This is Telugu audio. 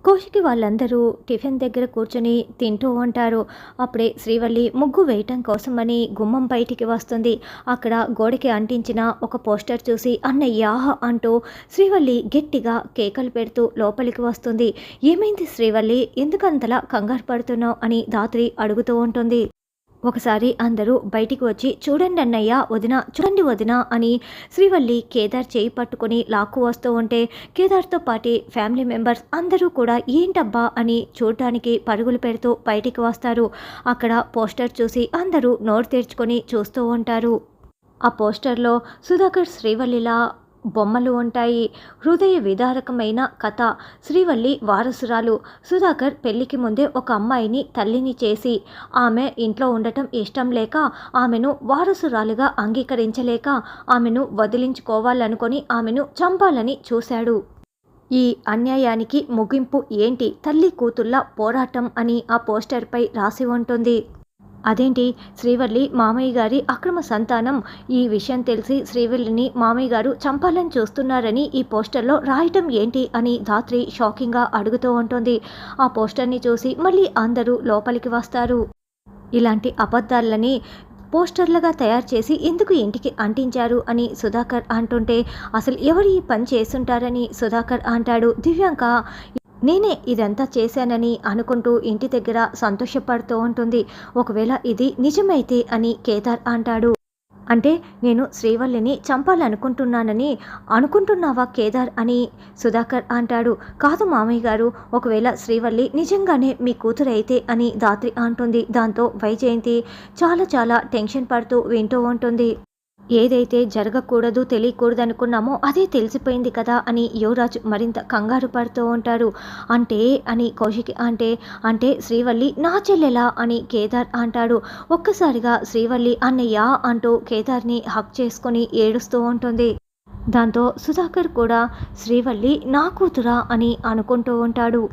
కౌశికి వాళ్ళందరూ టిఫిన్ దగ్గర కూర్చొని తింటూ ఉంటారు. అప్పుడే శ్రీవల్లి ముగ్గు వేయటం కోసమని గుమ్మం బయటికి వస్తుంది. అక్కడ గోడకి అంటించిన ఒక పోస్టర్ చూసి అన్నయ్య అంటూ శ్రీవల్లి గట్టిగా కేకలు పెడుతూ లోపలికి వస్తుంది. ఏమైంది శ్రీవల్లి, ఎందుకంతలా కంగారు పడుతున్నావు అని ధాత్రి అడుగుతూ ఉంటుంది. ఒకసారి అందరూ బయటికి వచ్చి చూడండి అన్నయ్య, వదిన చూడండి వదిన అని శ్రీవల్లి కేదార్ చేయి పట్టుకొని లాక్కు వస్తూ ఉంటే కేదార్తో పాటి ఫ్యామిలీ మెంబర్స్ అందరూ కూడా ఏంటబ్బా అని చూడటానికి పరుగులు పెడుతూ బయటికి వస్తారు. అక్కడ పోస్టర్ చూసి అందరూ నోరు తెరుచుకొని చూస్తూ ఉంటారు. ఆ పోస్టర్లో సుధాకర్ శ్రీవల్లిలా బొమ్మలు ఉంటాయి. హృదయ విదారకమైన కథ. శ్రీవల్లి వారసురాలు. సుధాకర్ పెళ్లికి ముందే ఒక అమ్మాయిని తల్లిని చేసి ఆమె ఇంట్లో ఉండటం ఇష్టం లేక ఆమెను వారసురాలుగా అంగీకరించలేక ఆమెను వదిలించుకోవాలనుకొని ఆమెను చంపాలని చూశాడు. ఈ అన్యాయానికి ముగింపు ఏంటి, తల్లి కూతుళ్ళ పోరాటం అని ఆ పోస్టర్పై రాసి ఉంటుంది. అదేంటి, శ్రీవల్లి మామయ్య గారి అక్రమ సంతానం, ఈ విషయం తెలిసి శ్రీవల్లిని మామయ్య గారు చంపాలని చూస్తున్నారని ఈ పోస్టర్లో రాయటం ఏంటి అని ధాత్రి షాకింగ్గా అడుగుతూ ఉంటుంది. ఆ పోస్టర్ని చూసి మళ్ళీ అందరూ లోపలికి వస్తారు. ఇలాంటి అబద్ధాలని పోస్టర్లుగా తయారు చేసి ఎందుకు ఇంటికి అంటించారు అని సుధాకర్ అంటుంటే అసలు ఎవరు ఈ పని చేసుంటారని సుధాకర్ అంటాడు. దివ్యాంక నేనే ఇదంతా చేశానని అనుకుంటూ ఇంటి దగ్గర సంతోషపడుతూ ఉంటుంది. ఒకవేళ ఇది నిజమైతే అని కేదార్ అంటాడు. అంటే నేను శ్రీవల్లిని చంపాలనుకుంటున్నానని అనుకుంటున్నావా కేదార్ అని సుధాకర్ అంటాడు. కాదు మామయ్య గారు, ఒకవేళ శ్రీవల్లి నిజంగానే మీ కూతురైతే అని ధాత్రి అంటుంది. దాంతో వైజయంతి చాలా చాలా టెన్షన్ పడుతూ వింటూ ఉంటుంది. ఏదైతే జరగకూడదు తెలియకూడదు అనుకున్నామో అదే తెలిసిపోయింది కదా అని యువరాజు మరింత కంగారు పడుతూ ఉంటారు. అంటే అని కౌశికి అంటే శ్రీవల్లి నా చెల్లెలా అని కేదార్ అంటాడు. ఒక్కసారిగా శ్రీవల్లి అన్నయ్య అంటూ కేదార్ని హక్ చేసుకొని ఏడుస్తూ ఉంటుంది. దాంతో సుధాకర్ కూడా శ్రీవల్లి నా కూతురా అని అనుకుంటూ ఉంటాడు.